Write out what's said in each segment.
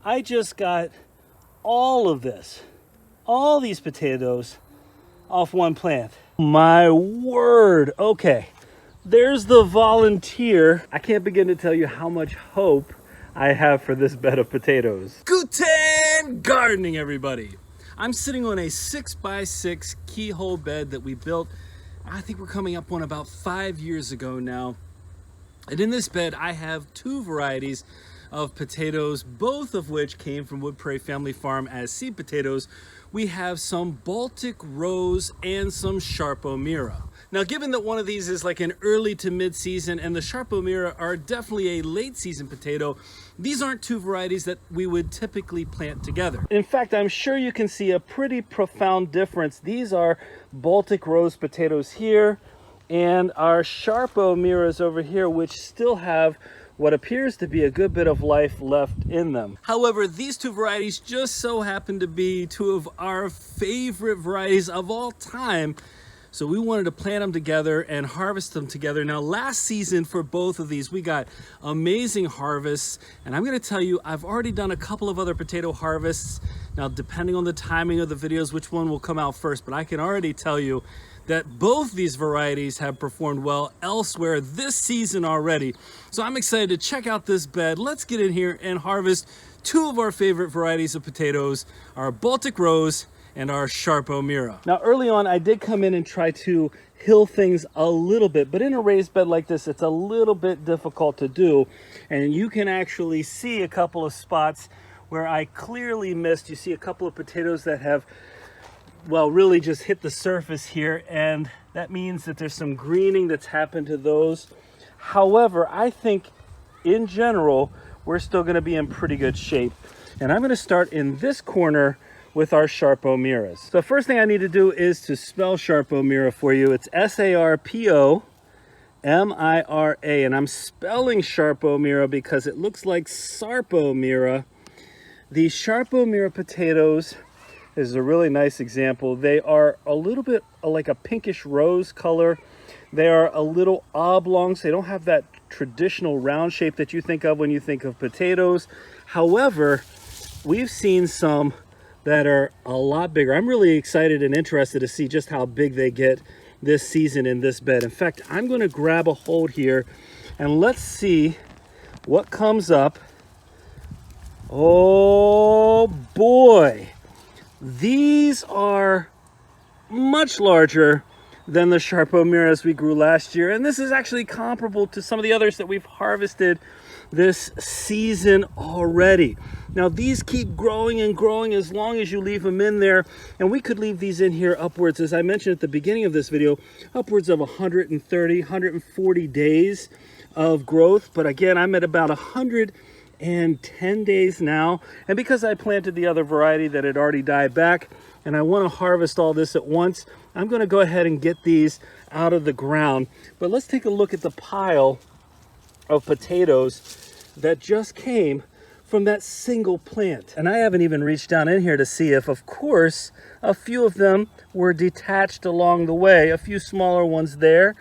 I just got all these potatoes off one plant. My word. Okay, there's the volunteer. I can't begin to tell you how much hope I have for this bed of potatoes. Guten gardening, everybody. I'm sitting on a 6x6 keyhole bed that we built. I think we're coming up on about 5 years ago now. And in this bed, I have two varieties of potatoes, both of which came from Prairie family farm as seed potatoes. We have some Baltic Rose and some Sarpo Mira. Now, given that one of these is like an early to mid-season and the Sarpo Mira are definitely a late season potato, these aren't two varieties that we would typically plant together. In fact, I'm sure you can see a pretty profound difference. These are Baltic Rose potatoes here and our Sarpo Miras over here, which still have what appears to be a good bit of life left in them. However, these two varieties just so happen to be two of our favorite varieties of all time. So we wanted to plant them together and harvest them together. Now, last season for both of these, we got amazing harvests. And I'm gonna tell you, I've already done a couple of other potato harvests. Now, depending on the timing of the videos, which one will come out first, but I can already tell you that both these varieties have performed well elsewhere this season already. So I'm excited to check out this bed. Let's get in here and harvest two of our favorite varieties of potatoes, our Baltic Rose and our Sarpo Mira. Now, early on, I did come in and try to hill things a little bit, but in a raised bed like this, it's a little bit difficult to do. And you can actually see a couple of spots where I clearly missed. You see a couple of potatoes that have, well, really just hit the surface here, and that means that there's some greening that's happened to those. However, I think in general, we're still gonna be in pretty good shape. And I'm gonna start in this corner with our Sarpo Miras. So first thing I need to do is to spell Sarpo Mira for you. It's S-A-R-P-O M-I-R-A, and I'm spelling Sarpo Mira because it looks like Sarpo Mira. The Sarpo Mira potatoes is a really nice example. They are a little bit like a pinkish rose color. They are a little oblong, so they don't have that traditional round shape that you think of when you think of potatoes. However, we've seen some that are a lot bigger. I'm really excited and interested to see just how big they get this season in this bed. In fact, I'm going to grab a hold here and let's see what comes up. Oh boy. These are much larger than the Sarpo Miras we grew last year, and this is actually comparable to some of the others that we've harvested this season already. Now, these keep growing and growing as long as you leave them in there, and we could leave these in here upwards, as I mentioned at the beginning of this video, upwards of 130, 140 days of growth. But again, I'm at about 110 days now, and because I planted the other variety that had already died back and I want to harvest all this at once, I'm going to go ahead and get these out of the ground. But let's take a look at the pile of potatoes that just came from that single plant. And I haven't even reached down in here to see if, of course, a few of them were detached along the way, a few smaller ones there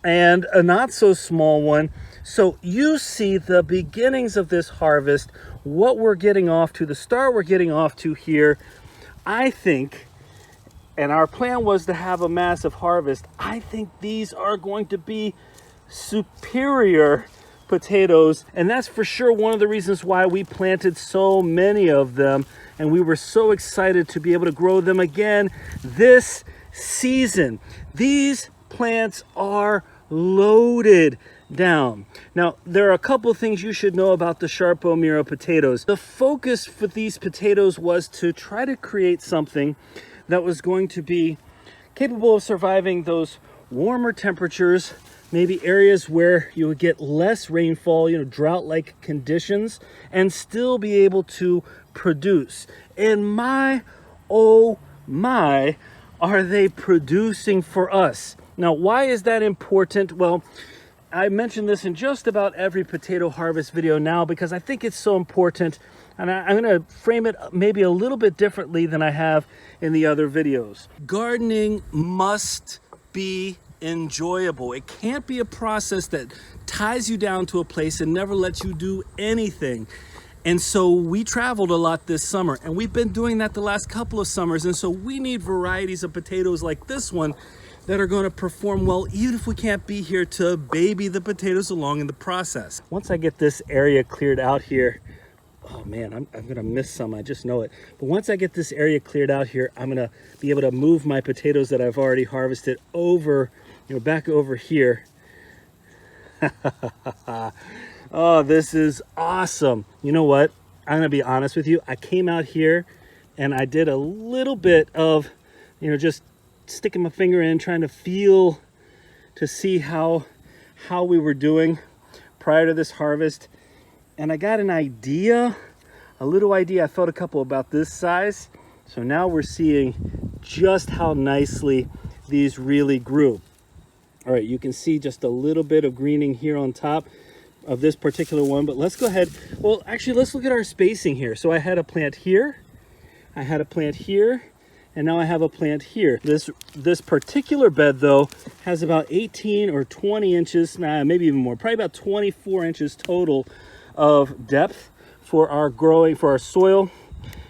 and a not so small one. So you see the beginnings of this harvest, what we're getting off to, the start we're getting off to here. I think, and our plan was to have a massive harvest, I think these are going to be superior potatoes, and that's for sure one of the reasons why we planted so many of them, and we were so excited to be able to grow them again this season. These plants are loaded down. Now, there are a couple of things you should know about the Sarpo Mira potatoes. The focus for these potatoes was to try to create something that was going to be capable of surviving those warmer temperatures, maybe areas where you would get less rainfall, drought-like conditions, and still be able to produce. And my, oh my, are they producing for us. Now, why is that important? Well, I mention this in just about every potato harvest video now because I think it's so important, and I'm going to frame it maybe a little bit differently than I have in the other videos. Gardening must be enjoyable. It can't be a process that ties you down to a place and never lets you do anything. And so we traveled a lot this summer, and we've been doing that the last couple of summers. And so we need varieties of potatoes like this one that are going to perform well, even if we can't be here to baby the potatoes along in the process. Once I get this area cleared out here, oh man, I'm gonna miss some, I just know it. But once I get this area cleared out here, I'm gonna be able to move my potatoes that I've already harvested over, back over here. Oh, this is awesome. You know what? I'm gonna be honest with you. I came out here and I did a little bit of, just sticking my finger in, trying to feel to see how we were doing prior to this harvest. And I got an idea, a little idea. I felt a couple about this size. So now we're seeing just how nicely these really grew. All right, you can see just a little bit of greening here on top of this particular one, but let's go ahead. Well, actually, let's look at our spacing here. So I had a plant here, I had a plant here, and now I have a plant here. This particular bed though has about 18 or 20 inches, maybe even more, probably about 24 inches total of depth for our soil.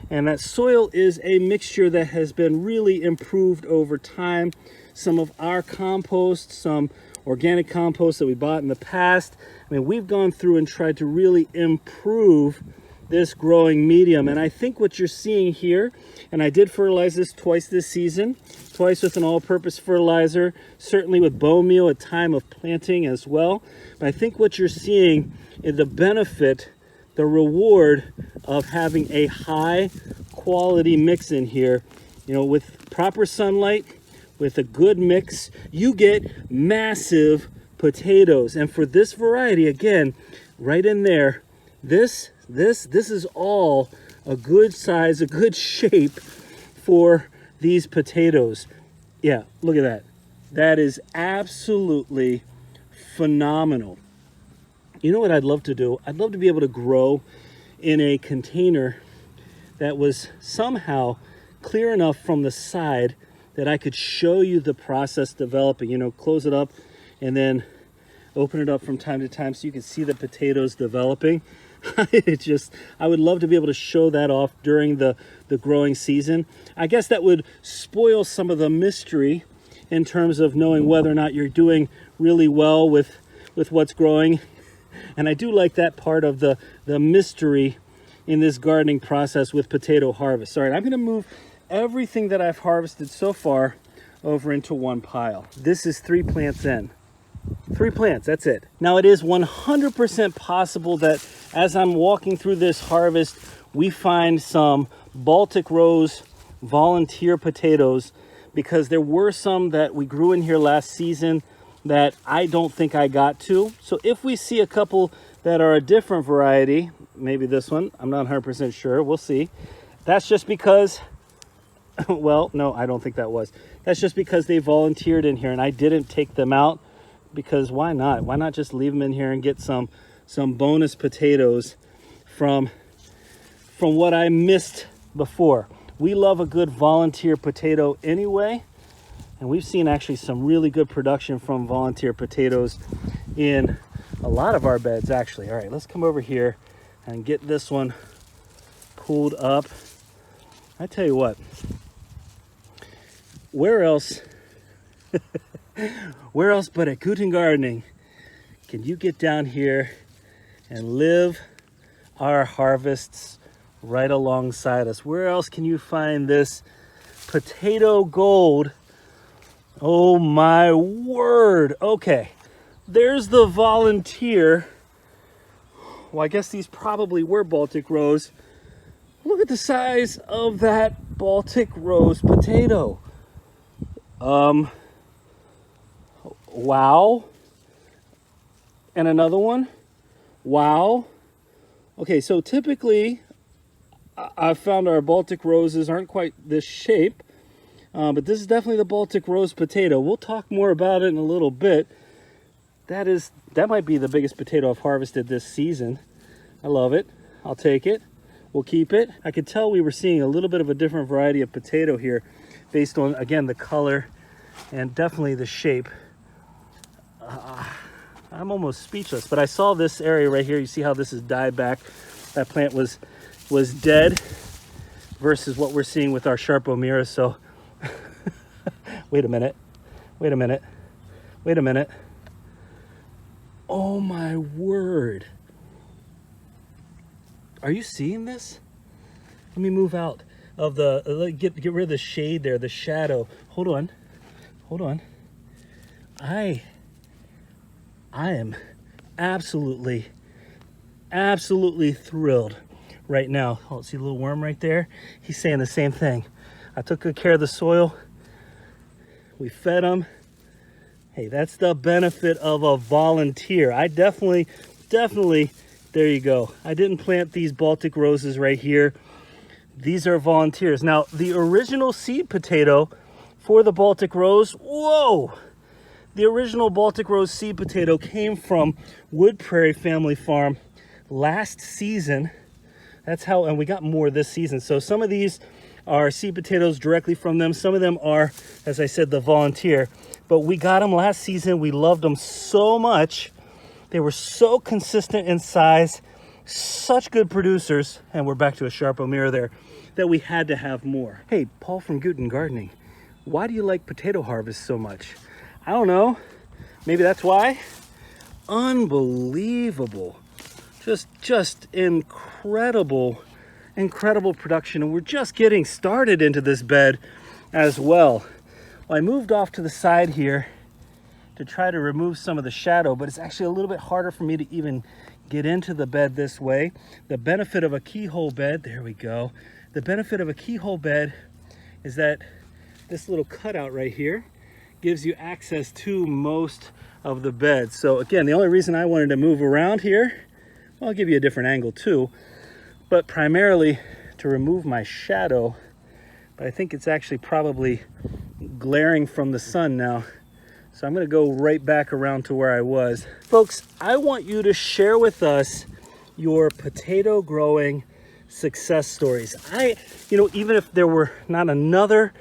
And that soil is a mixture that has been really improved over time. Some of our compost, some organic compost that we bought in the past. I mean, we've gone through and tried to really improve this growing medium. And I think what you're seeing here, and I did fertilize this twice this season, twice with an all-purpose fertilizer, certainly with bone meal at time of planting as well. But I think what you're seeing is the benefit, the reward of having a high quality mix in here. With proper sunlight, with a good mix, you get massive potatoes. And for this variety, again, right in there, this is all a good size, a good shape for these potatoes. Yeah, look at that. That is absolutely phenomenal. You know what I'd love to do? I'd love to be able to grow in a container that was somehow clear enough from the side that I could show you the process developing, close it up and then open it up from time to time so you can see the potatoes developing. I would love to be able to show that off during the growing season. I guess that would spoil some of the mystery in terms of knowing whether or not you're doing really well with what's growing. And I do like that part of the mystery in this gardening process with potato harvest. All right, I'm gonna move everything that I've harvested so far over into one pile. This is 3 plants in. 3 plants, that's it. Now it is 100% possible that as I'm walking through this harvest, we find some Baltic Rose volunteer potatoes, because there were some that we grew in here last season that I don't think I got to. So if we see a couple that are a different variety, maybe this one, I'm not 100% sure, we'll see. That's just because, well, no, I don't think that was. That's just because they volunteered in here and I didn't take them out, because why not? Why not just leave them in here and get some bonus potatoes from what I missed before. We love a good volunteer potato anyway, and we've seen actually some really good production from volunteer potatoes in a lot of our beds actually. All right, let's come over here and get this one pulled up. I tell you what, where else but at Guten Gardening can you get down here and live our harvests right alongside us? Where else can you find this potato gold? Oh my word. Okay, there's the volunteer. Well, I guess these probably were Baltic Rose. Look at the size of that Baltic Rose potato. Wow. And another one. Wow. Okay, so typically I've found our Baltic Roses aren't quite this shape, but this is definitely the Baltic Rose potato. We'll talk more about it in a little bit. That might be the biggest potato I've harvested this season. I love it. I'll take it. We'll keep it. I could tell we were seeing a little bit of a different variety of potato here based on, again, the color and definitely the shape. I'm almost speechless, but I saw this area right here. You see how this is dyed back that plant was dead versus what we're seeing with our Sarpo Mira. So wait a minute. Oh my word. Are you seeing this? Let me move out of the, get rid of the shade there, the shadow. Hold on. I am absolutely thrilled right now. Oh, see a little worm right there? He's saying the same thing. I took good care of the soil. We fed him. Hey, that's the benefit of a volunteer. I definitely, there you go. I didn't plant these Baltic Roses right here. These are volunteers. Now, the original seed potato for the Baltic Rose, whoa! The original Baltic Rose seed potato came from Prairie family farm last season. That's how, and we got more this season. So some of these are seed potatoes directly from them. Some of them are, as I said, the volunteer. But we got them last season. We loved them so much. They were so consistent in size, such good producers, and we're back to a Sarpo Mira there, that we had to have more. Hey, Paul from Guten Gardening, why do you like potato harvest so much? I don't know. Maybe that's why. Unbelievable. Just incredible production, and we're just getting started into this bed as well. I moved off to the side here to try to remove some of the shadow, but it's actually a little bit harder for me to even get into the bed this way. The benefit of a keyhole bed, there we go. The benefit of a keyhole bed is that this little cutout right here gives you access to most of the bed. So again, the only reason I wanted to move around here, well, I'll give you a different angle too, but primarily to remove my shadow. But I think it's actually probably glaring from the sun now. So I'm gonna go right back around to where I was. Folks, I want you to share with us your potato growing success stories. Even if there was not another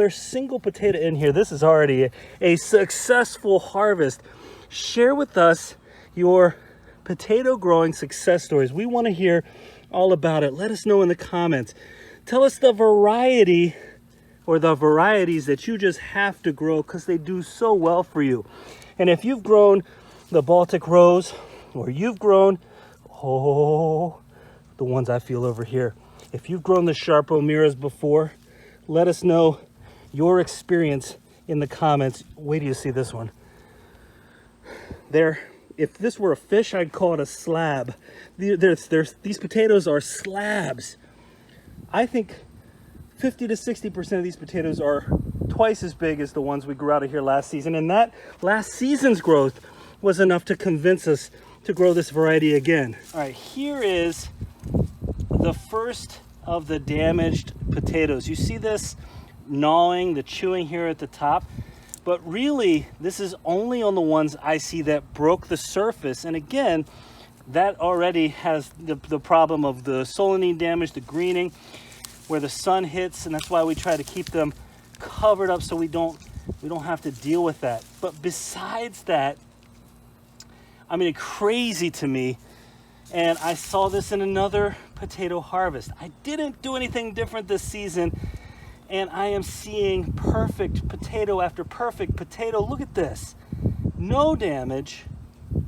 single potato in here, this is already a successful harvest. Share with us your potato growing success stories. We want to hear all about it. Let us know in the comments. Tell us the variety or the varieties that you just have to grow because they do so well for you. And if you've grown the Baltic Rose, or you've grown, the ones I feel over here, if you've grown the Sarpo Miras before, let us know your experience in the comments. Wait till you see this one. If this were a fish, I'd call it a slab. These potatoes are slabs. I think 50 to 60% of these potatoes are twice as big as the ones we grew out of here last season. And that last season's growth was enough to convince us to grow this variety again. All right, here is the first of the damaged potatoes. You see this gnawing, the chewing here at the top, but really this is only on the ones I see that broke the surface. And again, that already has the problem of the solanine damage, the greening, where the sun hits, and that's why we try to keep them covered up so we don't have to deal with that. But besides that, I mean, crazy to me. And I saw this in another potato harvest. I didn't do anything different this season, and I am seeing perfect potato after perfect potato. Look at this. No damage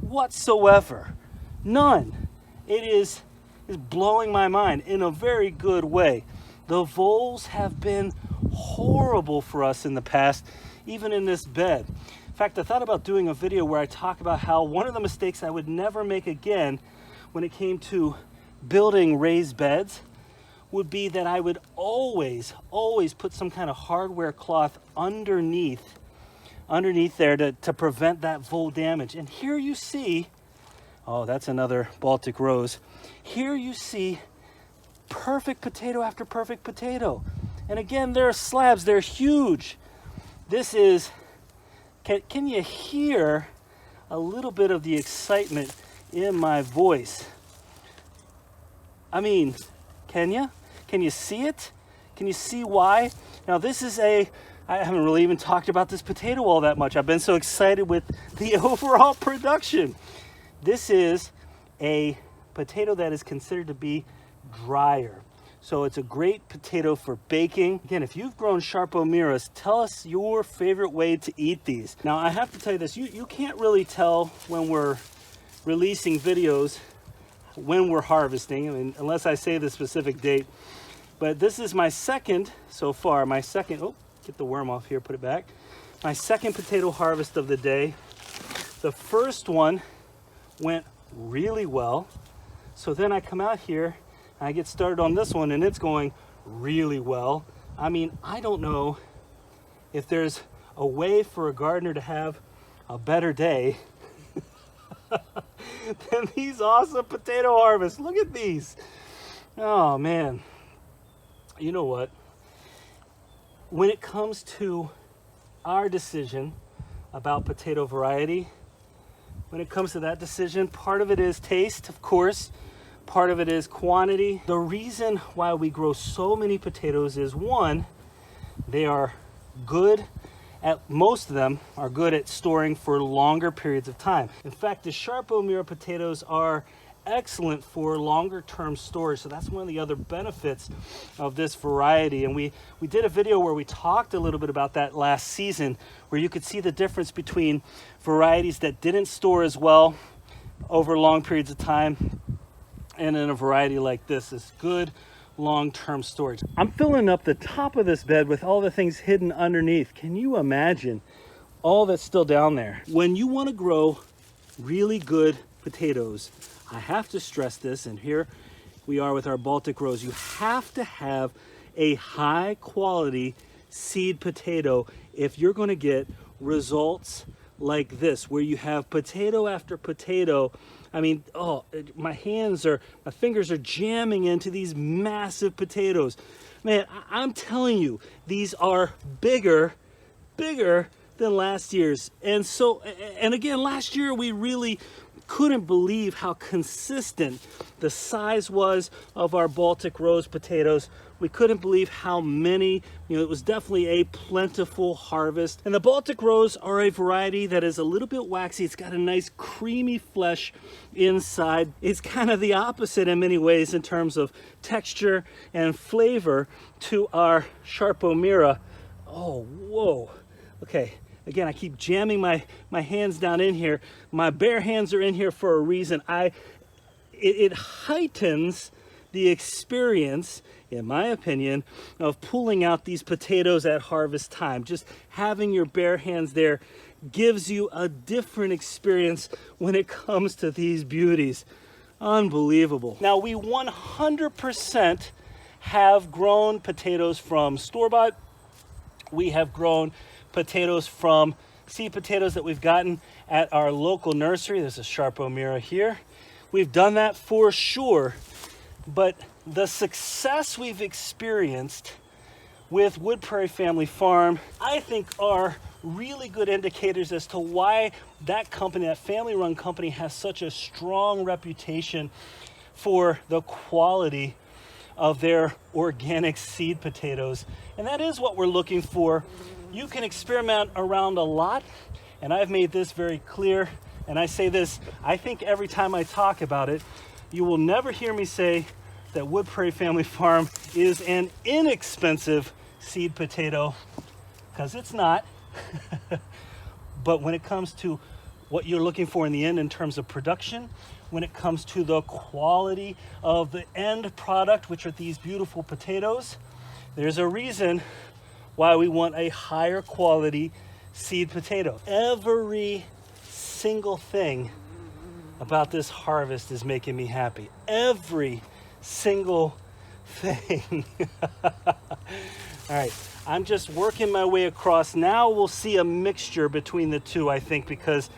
whatsoever. None. It is blowing my mind in a very good way. The voles have been horrible for us in the past, even in this bed. In fact, I thought about doing a video where I talk about how one of the mistakes I would never make again when it came to building raised beds would be that I would always put some kind of hardware cloth underneath there to prevent that vole damage. And here you see, oh, that's another Baltic Rose. Here you see perfect potato after perfect potato. And again, they're slabs, they're huge. This is, can you hear a little bit of the excitement in my voice? I mean, can you? Can you see it? Can you see why? Now this is I haven't really even talked about this potato all that much. I've been so excited with the overall production. This is a potato that is considered to be drier. So it's a great potato for baking. Again, if you've grown Sarpo Miras, tell us your favorite way to eat these. Now, I have to tell you this, you can't really tell when we're releasing videos when we're harvesting, I mean, unless I say the specific date. But this is my second so far, oh, get the worm off here, put it back. My second potato harvest of the day. The first one went really well. So then I come out here and I get started on this one and it's going really well. I mean, I don't know if there's a way for a gardener to have a better day than these awesome potato harvests. Look at these. Oh man. You know what? When it comes to our decision about potato variety, when it comes to that decision, part of it is taste, of course. Part of it is quantity. The reason why we grow so many potatoes is, one, they are good most of them are good at storing for longer periods of time. In fact, the Sarpo Mira potatoes are excellent for longer term storage. So that's one of the other benefits of this variety. And we did a video where we talked a little bit about that last season, where you could see the difference between varieties that didn't store as well over long periods of time and in a variety like this is good long-term storage. I'm filling up the top of this bed with all the things hidden underneath. Can you imagine all that's still down there? When you want to grow really good potatoes, I have to stress this, and here we are with our Baltic Rose, you have to have a high quality seed potato if you're going to get results like this, where you have potato after potato. I mean, oh, my fingers are jamming into these massive potatoes. Man, I'm telling you, these are bigger than last year's. And so, and again, last year we really couldn't believe how consistent the size was of our Baltic Rose potatoes. We couldn't believe how many, it was definitely a plentiful harvest. And the Baltic Rose are a variety that is a little bit waxy. It's got a nice creamy flesh inside. It's kind of the opposite in many ways in terms of texture and flavor to our Sarpo Mira. Oh, whoa. Okay. Again, I keep jamming my hands down in here. My bare hands are in here for a reason. It heightens the experience, in my opinion, of pulling out these potatoes at harvest time. Just having your bare hands there gives you a different experience when it comes to these beauties. Unbelievable. Now, we 100% have grown potatoes from store-bought. We have grown potatoes from seed potatoes that we've gotten at our local nursery. There's a Sarpo Mira here. We've done that for sure, but the success we've experienced with Wood Prairie Family Farm, I think, are really good indicators as to why that company, that family-run company, has such a strong reputation for the quality of their organic seed potatoes. And that is what we're looking for. You can experiment around a lot, and I've made this very clear, and I say this, I think every time I talk about it, you will never hear me say that Wood Prairie Family Farm is an inexpensive seed potato, because it's not. But when it comes to what you're looking for in the end in terms of production, when it comes to the quality of the end product, which are these beautiful potatoes, there's a reason why we want a higher quality seed potato. Every single thing about this harvest is making me happy. Every single thing. All right, I'm just working my way across. Now we'll see a mixture between the two, I think, because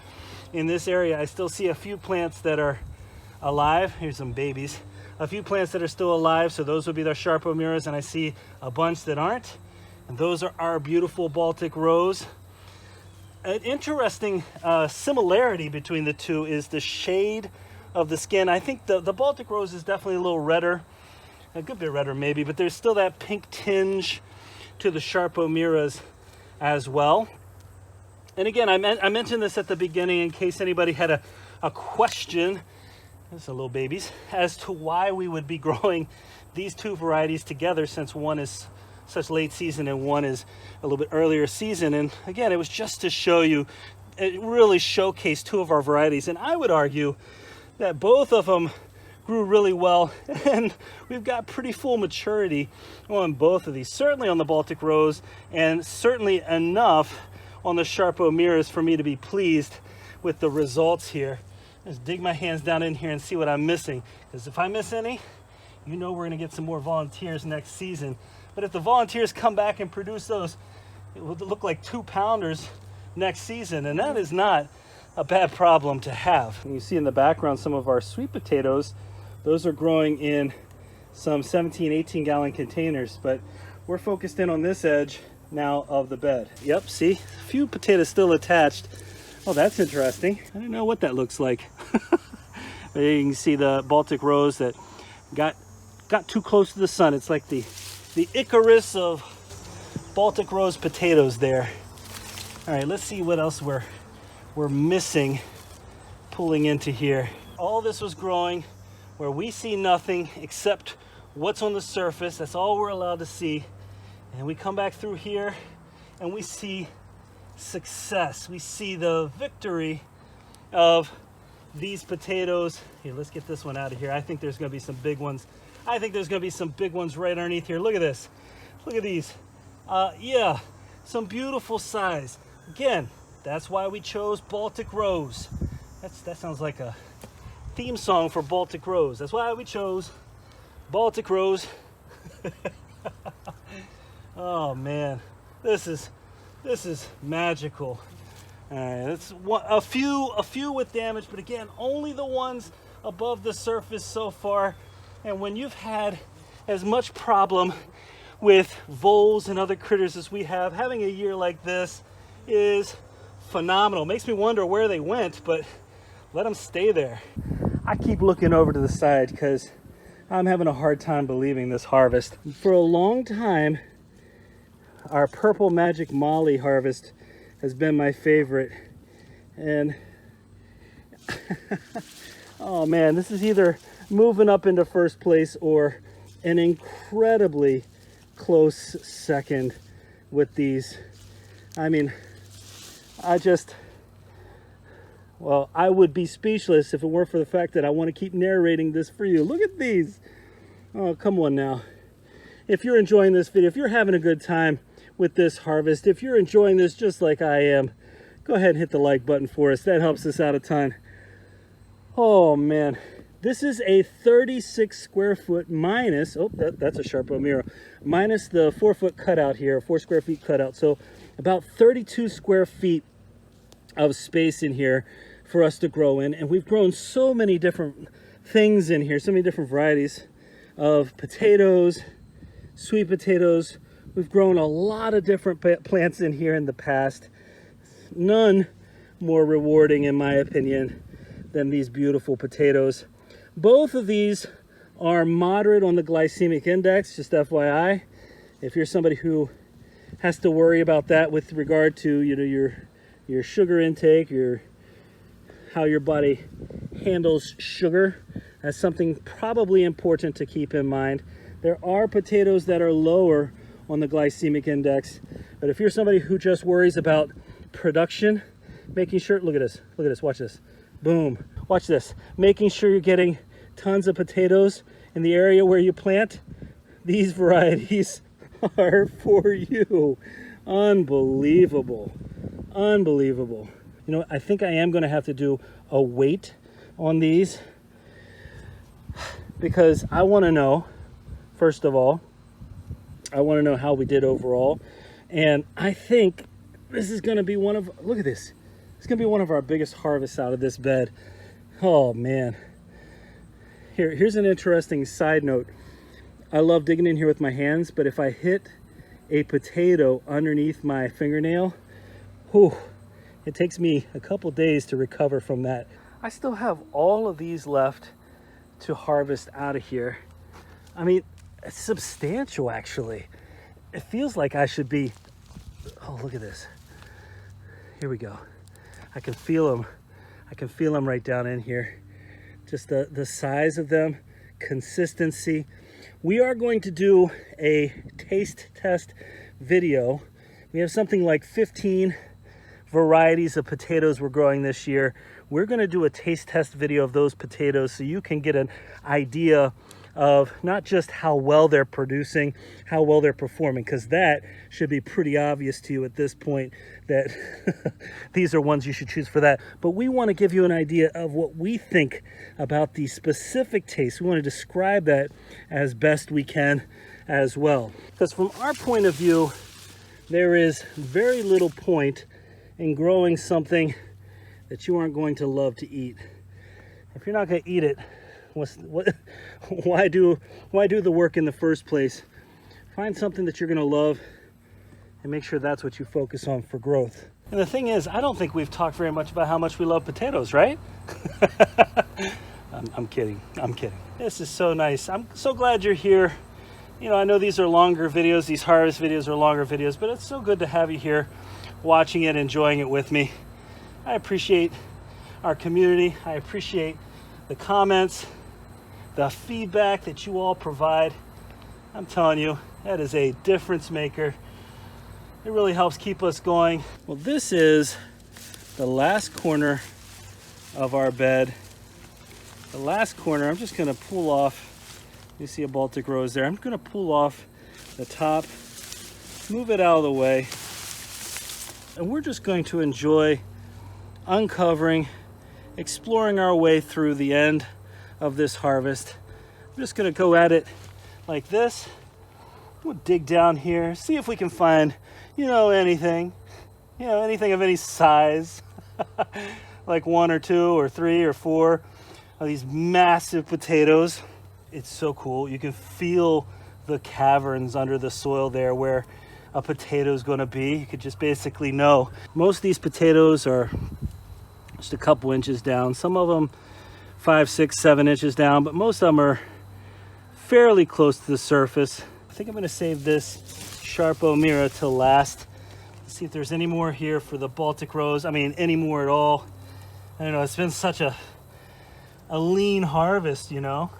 in this area I still see a few plants that are alive. Here's some babies. A few plants that are still alive, so those would be their Sarpo Miras, and I see a bunch that aren't. And those are our beautiful Baltic Rose. An interesting similarity between the two is the shade of the skin. I think the Baltic Rose is definitely a little redder, a good bit redder maybe, but there's still that pink tinge to the Sarpo Miras as well. And again, I mentioned this at the beginning in case anybody had a question. These are little babies, as to why we would be growing these two varieties together, since one is such late season and one is a little bit earlier season. And again, it was just to show you, it really showcased two of our varieties. And I would argue that both of them grew really well, and we've got pretty full maturity on both of these, certainly on the Baltic Rose, and certainly enough on the Sarpo Miras for me to be pleased with the results here. Just dig my hands down in here and see what I'm missing, because if I miss any, you know we're going to get some more volunteers next season. But if the volunteers come back and produce those, it would look like 2-pounders next season, and that is not a bad problem to have. And you see in the background some of our sweet potatoes. Those are growing in some 17, 18-gallon containers, but we're focused in on this edge now of the bed. Yep, see, a few potatoes still attached. Oh, that's interesting. I don't know what that looks like. There you can see the Baltic Rose that got too close to the sun. It's like the Icarus of Baltic Rose potatoes there. All right, let's see what else we're missing pulling into here. All this was growing where we see nothing except what's on the surface. That's all we're allowed to see. And we come back through here and we see success. We see the victory of these potatoes. Here, let's get this one out of here. I think there's going to be some big ones. I think there's going to be some big ones right underneath here. Look at this. Look at these. Yeah, some beautiful size. Again, that's why we chose Baltic Rose. That sounds like a theme song for Baltic Rose. That's why we chose Baltic Rose. Oh man, this is magical. All right, that's a few with damage, but again, only the ones above the surface so far. And when you've had as much problem with voles and other critters as we have, having a year like this is phenomenal. Makes me wonder where they went, but let them stay there. I keep looking over to the side because I'm having a hard time believing this harvest. For a long time, our Purple Magic Molly harvest has been my favorite. And oh man, this is either moving up into first place or an incredibly close second with these. I mean, well, I would be speechless if it weren't for the fact that I want to keep narrating this for you. Look at these. Oh, come on now. If you're enjoying this video, if you're having a good time with this harvest, if you're enjoying this just like I am, go ahead and hit the like button for us. That helps us out a ton. Oh man, this is a 36 square foot minus, oh, that's a Sarpo Mira, minus the 4 foot cutout here, 4 square feet cutout. So about 32 square feet of space in here for us to grow in. And we've grown so many different things in here, so many different varieties of potatoes, sweet potatoes. We've grown a lot of different plants in here in the past. None more rewarding, in my opinion, than these beautiful potatoes. Both of these are moderate on the glycemic index, just FYI. If you're somebody who has to worry about that with regard to your sugar intake, how your body handles sugar, that's something probably important to keep in mind. There are potatoes that are lower on the glycemic index, but if you're somebody who just worries about production, making sure, look at this, watch this, boom, watch this, making sure you're getting tons of potatoes in the area where you plant, these varieties are for you. Unbelievable, unbelievable. You know, I think I am going to have to do a weight on these, because I want to know, first of all, I want to know how we did overall. And I think this is going to be one of, look at this, it's going to be one of our biggest harvests out of this bed. Oh man. Here's an interesting side note. I love digging in here with my hands, but if I hit a potato underneath my fingernail, whew, it takes me a couple days to recover from that. I still have all of these left to harvest out of here. I mean, it's substantial actually. It feels like I should be, oh, look at this. Here we go. I can feel them. I can feel them right down in here. just the size of them, consistency. We are going to do a taste test video. We have something like 15 varieties of potatoes we're growing this year. We're going to do a taste test video of those potatoes so you can get an idea of not just how well they're producing, how well they're performing, because that should be pretty obvious to you at this point that these are ones you should choose for that. But we want to give you an idea of what we think about the specific taste. We want to describe that as best we can as well. Because from our point of view, there is very little point in growing something that you aren't going to love to eat. If you're not going to eat it, why do the work in the first place? Find something that you're going to love and make sure that's what you focus on for growth. And the thing is, I don't think we've talked very much about how much we love potatoes, right? I'm kidding. This is so nice. I'm so glad you're here. You know, I know these are longer videos, these harvest videos are longer videos, but it's so good to have you here watching it, enjoying it with me. I appreciate our community. I appreciate the comments, the feedback that you all provide. I'm telling you, that is a difference maker. It really helps keep us going. Well, this is the last corner of our bed. The last corner, I'm just gonna pull off, you see a Baltic Rose there. I'm gonna pull off the top, move it out of the way, and we're just going to enjoy uncovering, exploring our way through the end of this harvest. I'm just gonna go at it like this. We'll dig down here, see if we can find, anything of any size, like 1 or 2 or 3 or 4 of these massive potatoes. It's so cool. You can feel the caverns under the soil there where a potato is going to be. You could just basically know. Most of these potatoes are just a couple inches down. Some of them 5, 6, 7 inches down, but most of them are fairly close to the surface. I think I'm going to save this Sarpo Mira till last. Let's see if there's any more here for the Baltic Rose. I mean, any more at all. I don't know, it's been such a lean harvest, Of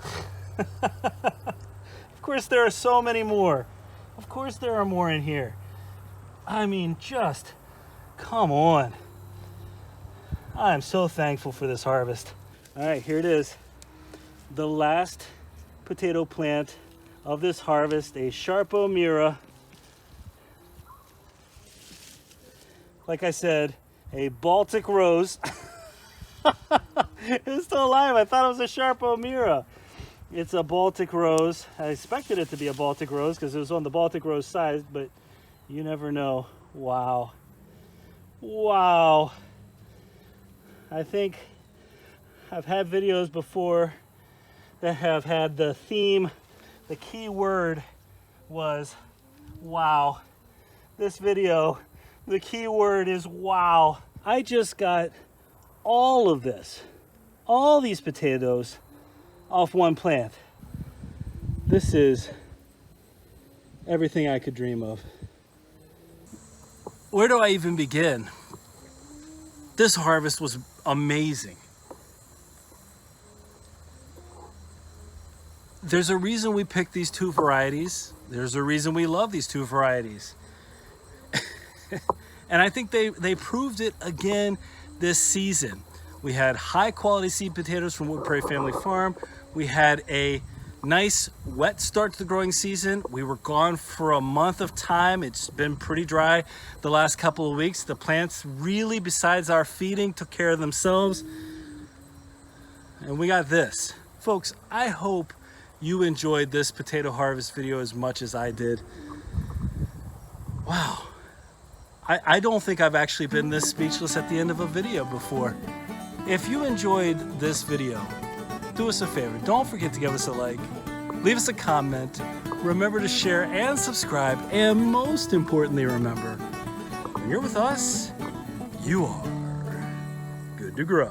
course there are so many more. Of course there are more in here. I mean, just come on. I am so thankful for this harvest. All right, here it is. The last potato plant of this harvest, a Sarpo Mira. Like I said, a Baltic Rose. It's still alive. I thought it was a Sarpo Mira. It's a Baltic Rose. I expected it to be a Baltic Rose because it was on the Baltic Rose side, but you never know. Wow. Wow. I think I've had videos before that have had the theme, the key word was wow. This video, the key word is wow. I just got all of this, all these potatoes off one plant. This is everything I could dream of. Where do I even begin? This harvest was amazing. There's a reason we picked these 2 varieties. There's a reason we love these 2 varieties. And I think they proved it again this season. We had high quality seed potatoes from Prairie Family Farm. We had a nice wet start to the growing season. We were gone for a month of time. It's been pretty dry the last couple of weeks. The plants really, besides our feeding, took care of themselves. And we got this. Folks, I hope you enjoyed this potato harvest video as much as I did. Wow. I don't think I've actually been this speechless at the end of a video before. If you enjoyed this video, do us a favor. Don't forget to give us a like, leave us a comment, remember to share and subscribe, and most importantly, remember, when you're with us, you are good to grow.